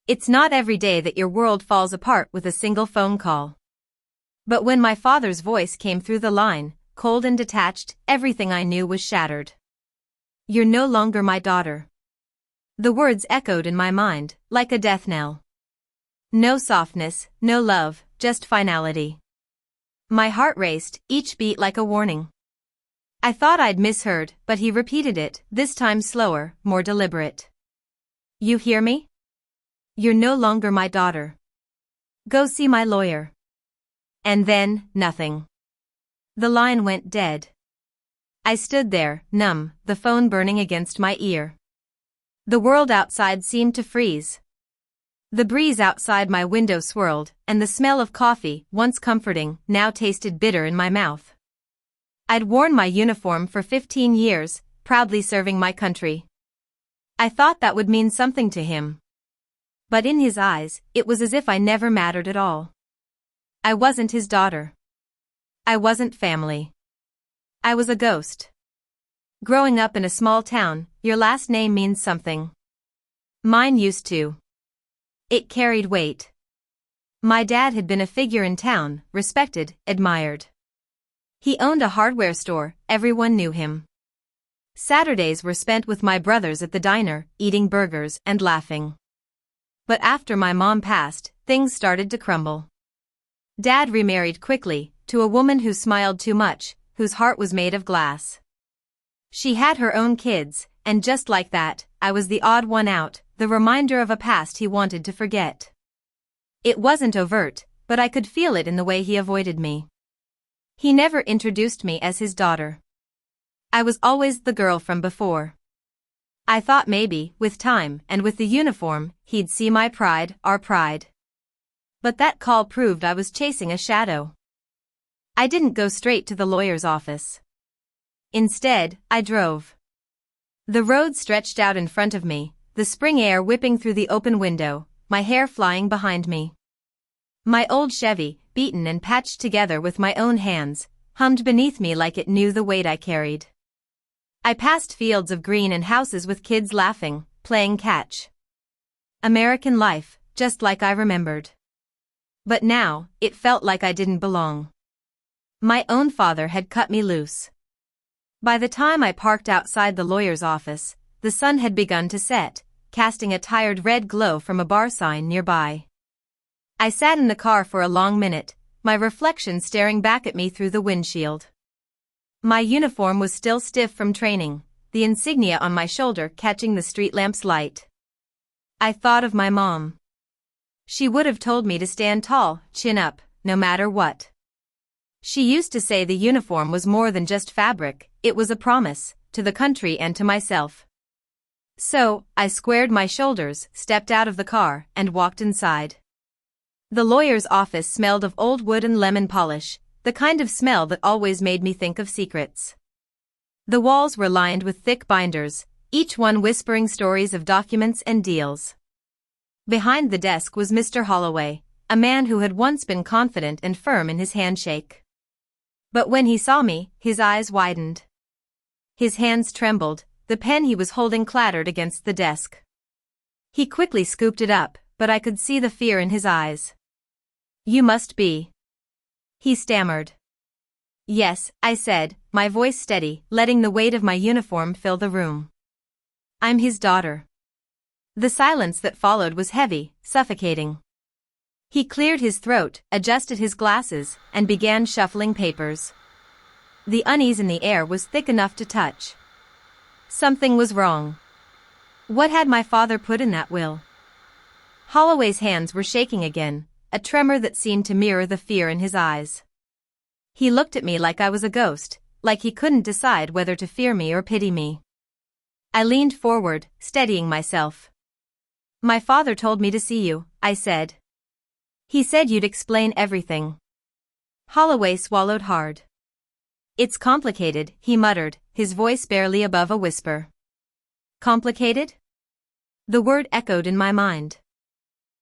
It's not every day that your world falls apart with a single phone call. But when my father's voice came through the line, cold and detached, everything I knew was shattered. "You're no longer my daughter." The words echoed in my mind, like a death knell. No softness, no love, just finality. My heart raced, each beat like a warning. I thought I'd misheard, but he repeated it, this time slower, more deliberate. "You hear me? You're no longer my daughter. Go see my lawyer." And then, nothing. The line went dead. I stood there, numb, the phone burning against my ear. The world outside seemed to freeze. The breeze outside my window swirled, and the smell of coffee, once comforting, now tasted bitter in my mouth. I'd worn my uniform for 15 years, proudly serving my country. I thought that would mean something to him. But in his eyes, it was as if I never mattered at all. I wasn't his daughter. I wasn't family. I was a ghost. Growing up in a small town, your last name means something. Mine used to. It carried weight. My dad had been a figure in town, respected, admired. He owned a hardware store, everyone knew him. Saturdays were spent with my brothers at the diner, eating burgers and laughing. But after my mom passed, things started to crumble. Dad remarried quickly, to a woman who smiled too much, whose heart was made of glass. She had her own kids, and just like that, I was the odd one out, the reminder of a past he wanted to forget. It wasn't overt, but I could feel it in the way he avoided me. He never introduced me as his daughter. I was always the girl from before. I thought maybe, with time and with the uniform, he'd see my pride, our pride. But that call proved I was chasing a shadow. I didn't go straight to the lawyer's office. Instead, I drove. The road stretched out in front of me, the spring air whipping through the open window, my hair flying behind me. My old Chevy, beaten and patched together with my own hands, hummed beneath me like it knew the weight I carried. I passed fields of green and houses with kids laughing, playing catch. American life, just like I remembered. But now, it felt like I didn't belong. My own father had cut me loose. By the time I parked outside the lawyer's office, the sun had begun to set, casting a tired red glow from a bar sign nearby. I sat in the car for a long minute, my reflection staring back at me through the windshield. My uniform was still stiff from training, the insignia on my shoulder catching the street lamp's light. I thought of my mom. She would have told me to stand tall, chin up, no matter what. She used to say the uniform was more than just fabric, it was a promise, to the country and to myself. So, I squared my shoulders, stepped out of the car, and walked inside. The lawyer's office smelled of old wood and lemon polish, the kind of smell that always made me think of secrets. The walls were lined with thick binders, each one whispering stories of documents and deals. Behind the desk was Mr. Holloway, a man who had once been confident and firm in his handshake. But when he saw me, his eyes widened. His hands trembled, the pen he was holding clattered against the desk. He quickly scooped it up, but I could see the fear in his eyes. "You must be..." he stammered. "Yes," I said, my voice steady, letting the weight of my uniform fill the room. "I'm his daughter." The silence that followed was heavy, suffocating. He cleared his throat, adjusted his glasses, and began shuffling papers. The unease in the air was thick enough to touch. Something was wrong. What had my father put in that will? Holloway's hands were shaking again, a tremor that seemed to mirror the fear in his eyes. He looked at me like I was a ghost, like he couldn't decide whether to fear me or pity me. I leaned forward, steadying myself. "My father told me to see you," I said. "He said you'd explain everything." Holloway swallowed hard. "It's complicated," he muttered, his voice barely above a whisper. Complicated? The word echoed in my mind.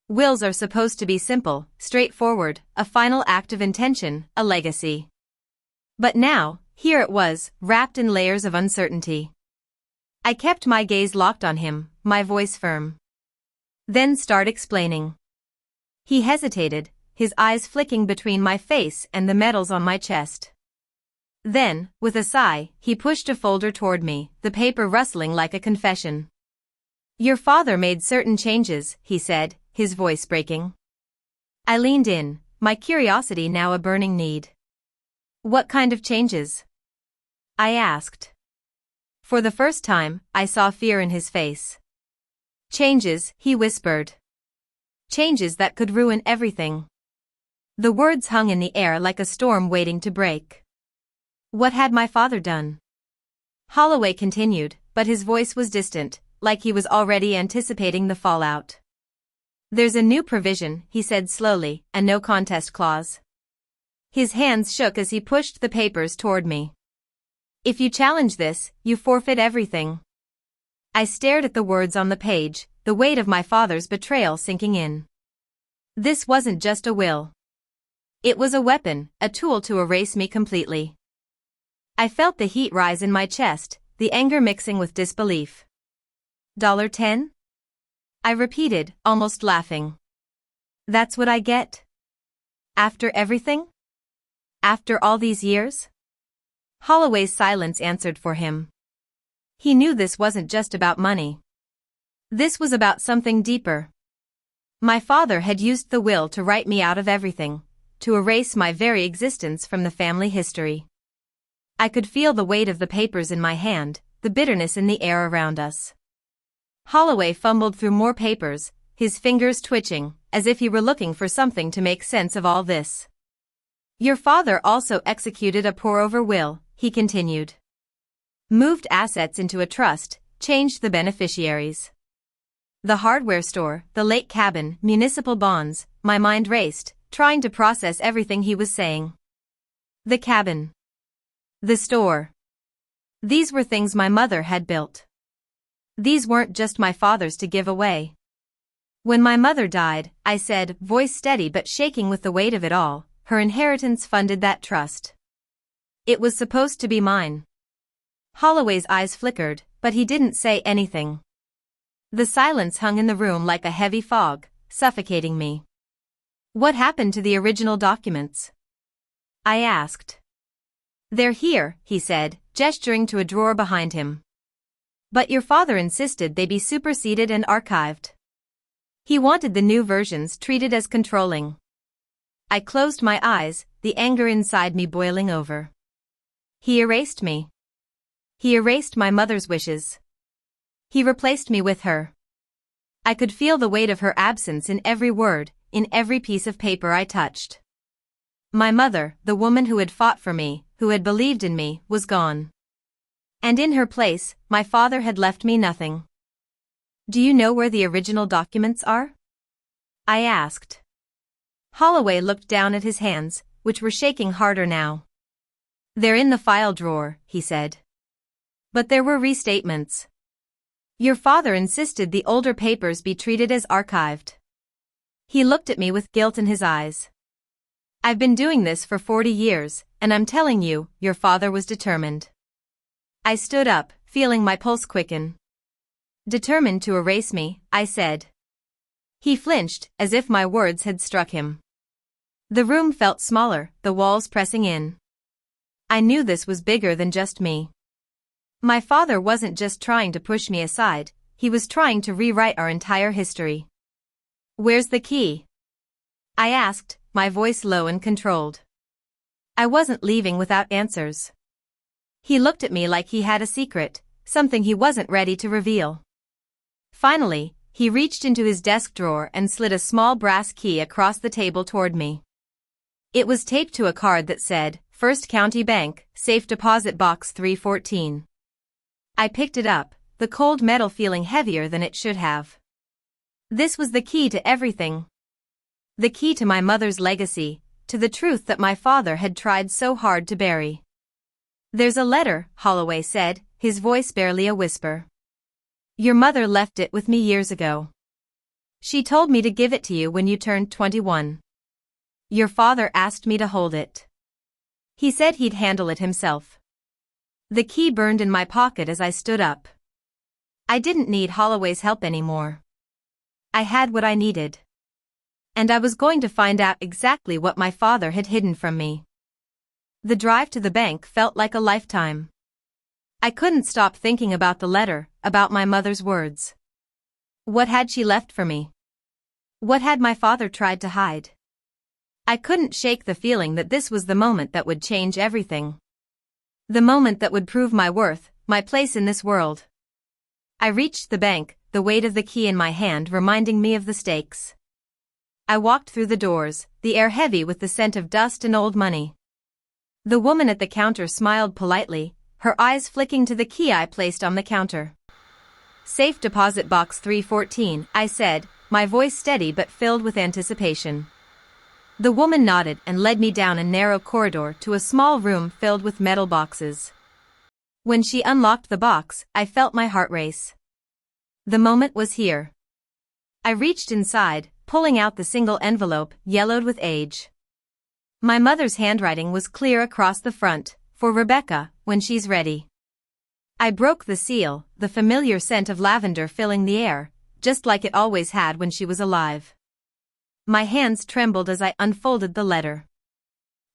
Wills are supposed to be simple, straightforward, a final act of intention, a legacy. But now, here it was, wrapped in layers of uncertainty. I kept my gaze locked on him, my voice firm. Then start explaining. He hesitated, his eyes flicking between my face and the medals on my chest. Then, with a sigh, he pushed a folder toward me, the paper rustling like a confession. Your father made certain changes, he said, his voice breaking. I leaned in, my curiosity now a burning need. What kind of changes? I asked. For the first time, I saw fear in his face. Changes, he whispered. Changes that could ruin everything. The words hung in the air like a storm waiting to break. What had my father done? Holloway continued, but his voice was distant, like he was already anticipating the fallout. There's a new provision, he said slowly, a no contest clause. His hands shook as he pushed the papers toward me. If you challenge this, you forfeit everything. I stared at the words on the page, the weight of my father's betrayal sinking in. This wasn't just a will. It was a weapon, a tool to erase me completely. I felt the heat rise in my chest, the anger mixing with disbelief. $10? I repeated, almost laughing. That's what I get? After everything? After all these years? Holloway's silence answered for him. He knew this wasn't just about money. This was about something deeper. My father had used the will to write me out of everything, to erase my very existence from the family history. I could feel the weight of the papers in my hand, the bitterness in the air around us. Holloway fumbled through more papers, his fingers twitching, as if he were looking for something to make sense of all this. Your father also executed a pour-over will, he continued. Moved assets into a trust, changed the beneficiaries. The hardware store, the lake cabin, municipal bonds, my mind raced, trying to process everything he was saying. The cabin. The store. These were things my mother had built. These weren't just my father's to give away. When my mother died, I said, voice steady but shaking with the weight of it all, her inheritance funded that trust. It was supposed to be mine. Holloway's eyes flickered, but he didn't say anything. The silence hung in the room like a heavy fog, suffocating me. What happened to the original documents? I asked. They're here, he said, gesturing to a drawer behind him. But your father insisted they be superseded and archived. He wanted the new versions treated as controlling. I closed my eyes, the anger inside me boiling over. He erased me. He erased my mother's wishes. He replaced me with her. I could feel the weight of her absence in every word, in every piece of paper I touched. My mother, the woman who had fought for me, who had believed in me, was gone. And in her place, my father had left me nothing. Do you know where the original documents are? I asked. Holloway looked down at his hands, which were shaking harder now. They're in the file drawer, he said. But there were restatements. Your father insisted the older papers be treated as archived. He looked at me with guilt in his eyes. I've been doing this for 40 years, and I'm telling you, your father was determined. I stood up, feeling my pulse quicken. Determined to erase me, I said. He flinched, as if my words had struck him. The room felt smaller, the walls pressing in. I knew this was bigger than just me. My father wasn't just trying to push me aside, he was trying to rewrite our entire history. Where's the key? I asked, my voice low and controlled. I wasn't leaving without answers. He looked at me like he had a secret, something he wasn't ready to reveal. Finally, he reached into his desk drawer and slid a small brass key across the table toward me. It was taped to a card that said, First County Bank, Safe Deposit Box 314. I picked it up, the cold metal feeling heavier than it should have. This was the key to everything. The key to my mother's legacy, to the truth that my father had tried so hard to bury. There's a letter, Holloway said, his voice barely a whisper. Your mother left it with me years ago. She told me to give it to you when you turned 21. Your father asked me to hold it. He said he'd handle it himself. The key burned in my pocket as I stood up. I didn't need Holloway's help anymore. I had what I needed. And I was going to find out exactly what my father had hidden from me. The drive to the bank felt like a lifetime. I couldn't stop thinking about the letter, about my mother's words. What had she left for me? What had my father tried to hide? I couldn't shake the feeling that this was the moment that would change everything. The moment that would prove my worth, my place in this world. I reached the bank, the weight of the key in my hand reminding me of the stakes. I walked through the doors, the air heavy with the scent of dust and old money. The woman at the counter smiled politely, her eyes flicking to the key I placed on the counter. Safe deposit box 314, I said, my voice steady but filled with anticipation. The woman nodded and led me down a narrow corridor to a small room filled with metal boxes. When she unlocked the box, I felt my heart race. The moment was here. I reached inside, pulling out the single envelope, yellowed with age. My mother's handwriting was clear across the front, for Rebecca, when she's ready. I broke the seal, the familiar scent of lavender filling the air, just like it always had when she was alive. My hands trembled as I unfolded the letter.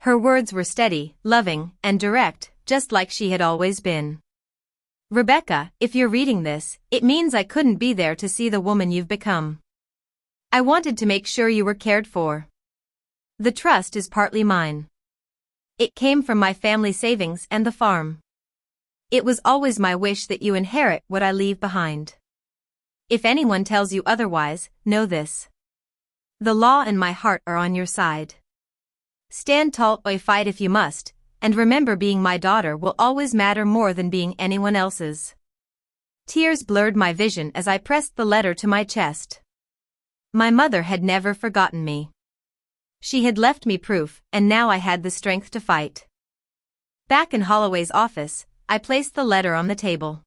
Her words were steady, loving, and direct, just like she had always been. Rebecca, if you're reading this, it means I couldn't be there to see the woman you've become. I wanted to make sure you were cared for. The trust is partly mine. It came from my family savings and the farm. It was always my wish that you inherit what I leave behind. If anyone tells you otherwise, know this. The law and my heart are on your side. Stand tall or fight if you must, and remember being my daughter will always matter more than being anyone else's. Tears blurred my vision as I pressed the letter to my chest. My mother had never forgotten me. She had left me proof, and now I had the strength to fight. Back in Holloway's office, I placed the letter on the table.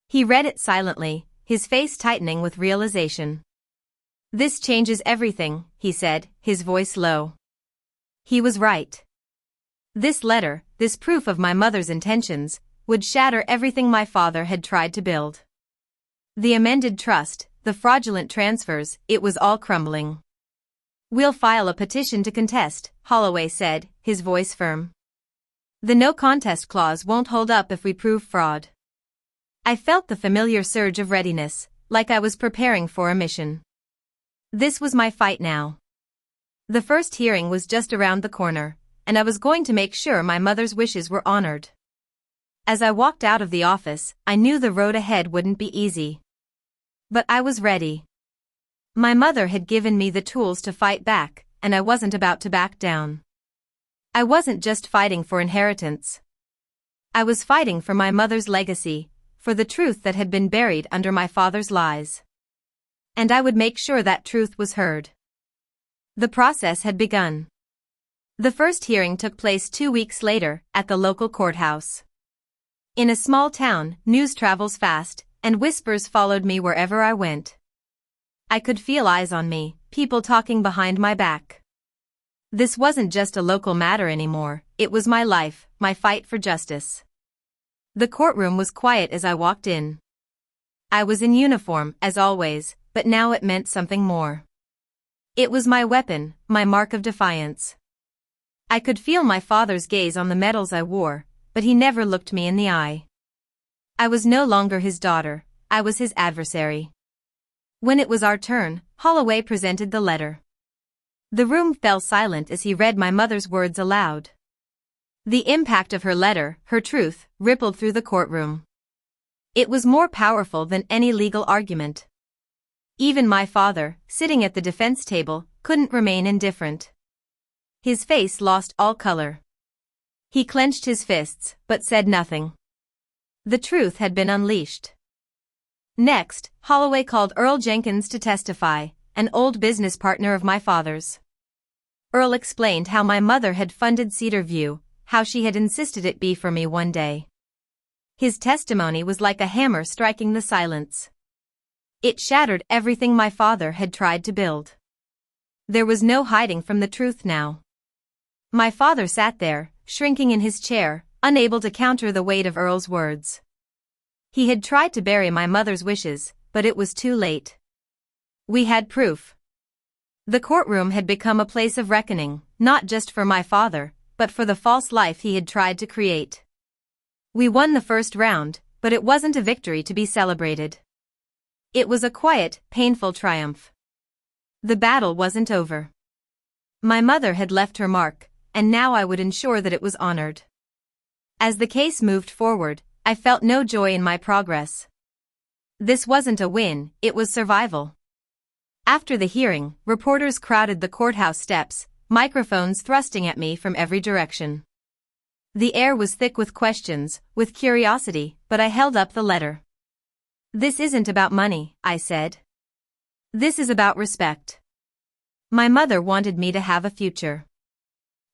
He read it silently, his face tightening with realization. This changes everything, he said, his voice low. He was right. This letter, this proof of my mother's intentions, would shatter everything my father had tried to build. The amended trust, the fraudulent transfers, it was all crumbling. We'll file a petition to contest, Holloway said, his voice firm. The no contest clause won't hold up if we prove fraud. I felt the familiar surge of readiness, like I was preparing for a mission. This was my fight now. The first hearing was just around the corner, and I was going to make sure my mother's wishes were honored. As I walked out of the office, I knew the road ahead wouldn't be easy. But I was ready. My mother had given me the tools to fight back, and I wasn't about to back down. I wasn't just fighting for inheritance. I was fighting for my mother's legacy, for the truth that had been buried under my father's lies. And I would make sure that truth was heard. The process had begun. The first hearing took place 2 weeks later, at the local courthouse. In a small town, news travels fast, and whispers followed me wherever I went. I could feel eyes on me, people talking behind my back. This wasn't just a local matter anymore, it was my life, my fight for justice. The courtroom was quiet as I walked in. I was in uniform, as always, but now it meant something more. It was my weapon, my mark of defiance. I could feel my father's gaze on the medals I wore, but he never looked me in the eye. I was no longer his daughter, I was his adversary. When it was our turn, Holloway presented the letter. The room fell silent as he read my mother's words aloud. The impact of her letter, her truth, rippled through the courtroom. It was more powerful than any legal argument. Even my father, sitting at the defense table, couldn't remain indifferent. His face lost all color. He clenched his fists, but said nothing. The truth had been unleashed. Next, Holloway called Earl Jenkins to testify, an old business partner of my father's. Earl explained how my mother had funded Cedar View, how she had insisted it be for me one day. His testimony was like a hammer striking the silence. It shattered everything my father had tried to build. There was no hiding from the truth now. My father sat there, shrinking in his chair, unable to counter the weight of Earl's words. He had tried to bury my mother's wishes, but it was too late. We had proof. The courtroom had become a place of reckoning, not just for my father, but for the false life he had tried to create. We won the first round, but it wasn't a victory to be celebrated. It was a quiet, painful triumph. The battle wasn't over. My mother had left her mark, and now I would ensure that it was honored. As the case moved forward, I felt no joy in my progress. This wasn't a win, it was survival. After the hearing, reporters crowded the courthouse steps, microphones thrusting at me from every direction. The air was thick with questions, with curiosity, but I held up the letter. "This isn't about money," I said. "This is about respect. My mother wanted me to have a future.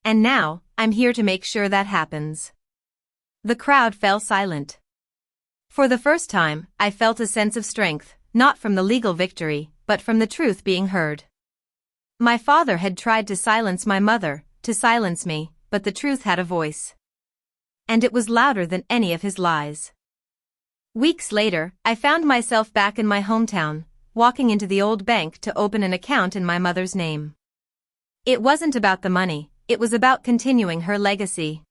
And now, I'm here to make sure that happens." The crowd fell silent. For the first time, I felt a sense of strength, not from the legal victory, but from the truth being heard. My father had tried to silence my mother, to silence me, but the truth had a voice. And it was louder than any of his lies. Weeks later, I found myself back in my hometown, walking into the old bank to open an account in my mother's name. It wasn't about the money, it was about continuing her legacy.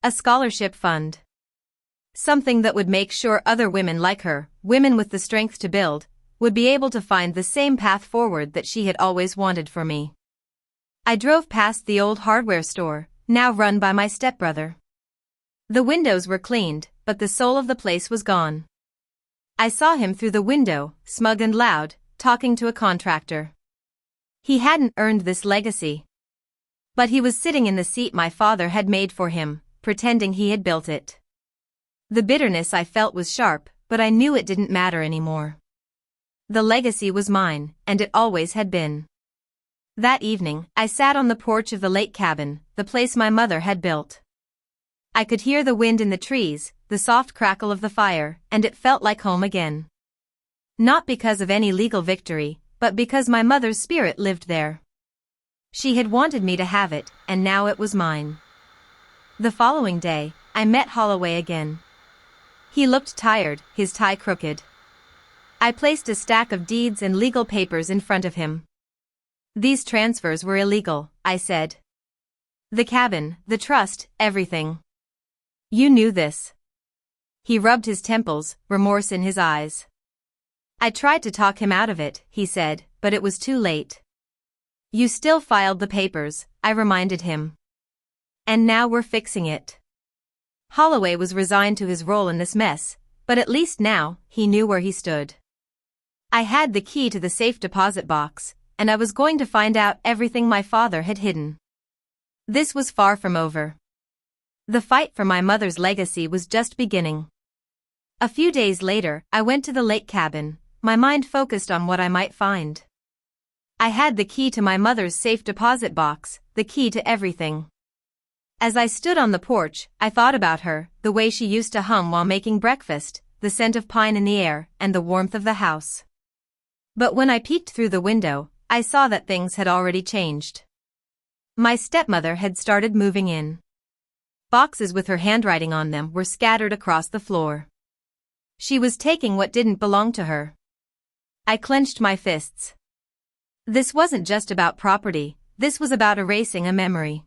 A scholarship fund. Something that would make sure other women like her, women with the strength to build, would be able to find the same path forward that she had always wanted for me. I drove past the old hardware store, now run by my stepbrother. The windows were cleaned, but the soul of the place was gone. I saw him through the window, smug and loud, talking to a contractor. He hadn't earned this legacy. But he was sitting in the seat my father had made for him, pretending he had built it. The bitterness I felt was sharp, but I knew it didn't matter anymore. The legacy was mine, and it always had been. That evening, I sat on the porch of the lake cabin, the place my mother had built. I could hear the wind in the trees, the soft crackle of the fire, and it felt like home again. Not because of any legal victory, but because my mother's spirit lived there. She had wanted me to have it, and now it was mine. The following day, I met Holloway again. He looked tired, his tie crooked. I placed a stack of deeds and legal papers in front of him. "These transfers were illegal," I said. "The cabin, the trust, everything. You knew this." He rubbed his temples, remorse in his eyes. "I tried to talk him out of it," he said, "but it was too late." "You still filed the papers," I reminded him. "And now we're fixing it." Holloway was resigned to his role in this mess, but at least now, he knew where he stood. I had the key to the safe deposit box, and I was going to find out everything my father had hidden. This was far from over. The fight for my mother's legacy was just beginning. A few days later, I went to the lake cabin, my mind focused on what I might find. I had the key to my mother's safe deposit box, the key to everything. As I stood on the porch, I thought about her, the way she used to hum while making breakfast, the scent of pine in the air, and the warmth of the house. But when I peeked through the window, I saw that things had already changed. My stepmother had started moving in. Boxes with her handwriting on them were scattered across the floor. She was taking what didn't belong to her. I clenched my fists. This wasn't just about property, this was about erasing a memory.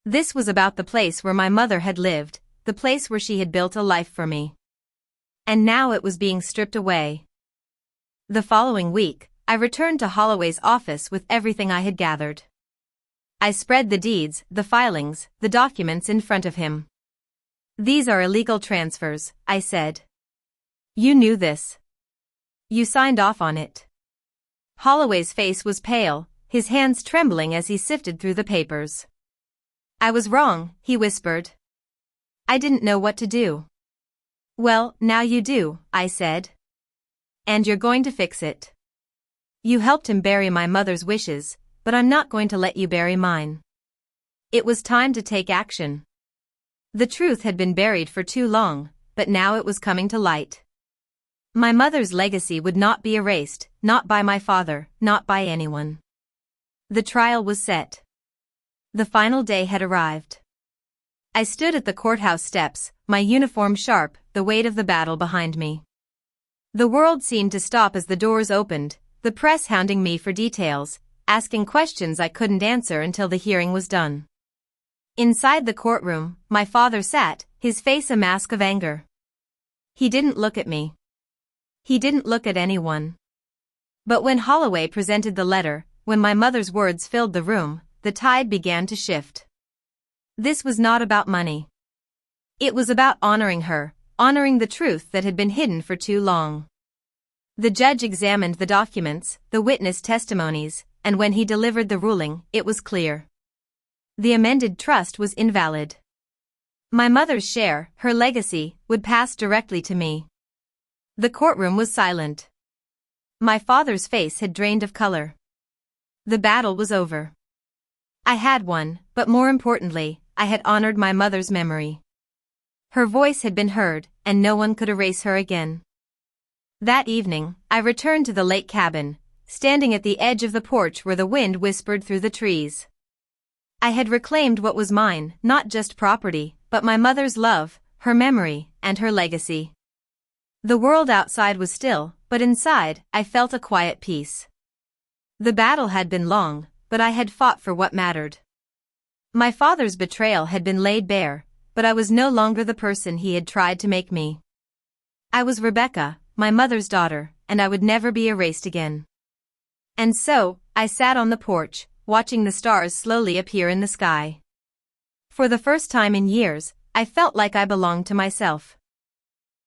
This was about the place where my mother had lived, the place where she had built a life for me. And now it was being stripped away. The following week, I returned to Holloway's office with everything I had gathered. I spread the deeds, the filings, the documents in front of him. "These are illegal transfers," I said. "You knew this. You signed off on it." Holloway's face was pale, his hands trembling as he sifted through the papers. "I was wrong," he whispered. "I didn't know what to do." "Well, now you do," I said. "And you're going to fix it. You helped him bury my mother's wishes, but I'm not going to let you bury mine." It was time to take action. The truth had been buried for too long, but now it was coming to light. My mother's legacy would not be erased, not by my father, not by anyone. The trial was set. The final day had arrived. I stood at the courthouse steps, my uniform sharp, the weight of the battle behind me. The world seemed to stop as the doors opened, the press hounding me for details, asking questions I couldn't answer until the hearing was done. Inside the courtroom, my father sat, his face a mask of anger. He didn't look at me. He didn't look at anyone. But when Holloway presented the letter, when my mother's words filled the room, the tide began to shift. This was not about money. It was about honoring her, honoring the truth that had been hidden for too long. The judge examined the documents, the witness testimonies, and when he delivered the ruling, it was clear. The amended trust was invalid. My mother's share, her legacy, would pass directly to me. The courtroom was silent. My father's face had drained of color. The battle was over. I had won, but more importantly, I had honored my mother's memory. Her voice had been heard, and no one could erase her again. That evening, I returned to the lake cabin, standing at the edge of the porch where the wind whispered through the trees. I had reclaimed what was mine, not just property, but my mother's love, her memory, and her legacy. The world outside was still, but inside, I felt a quiet peace. The battle had been long, but I had fought for what mattered. My father's betrayal had been laid bare, but I was no longer the person he had tried to make me. I was Rebecca, my mother's daughter, and I would never be erased again. And so, I sat on the porch, watching the stars slowly appear in the sky. For the first time in years, I felt like I belonged to myself.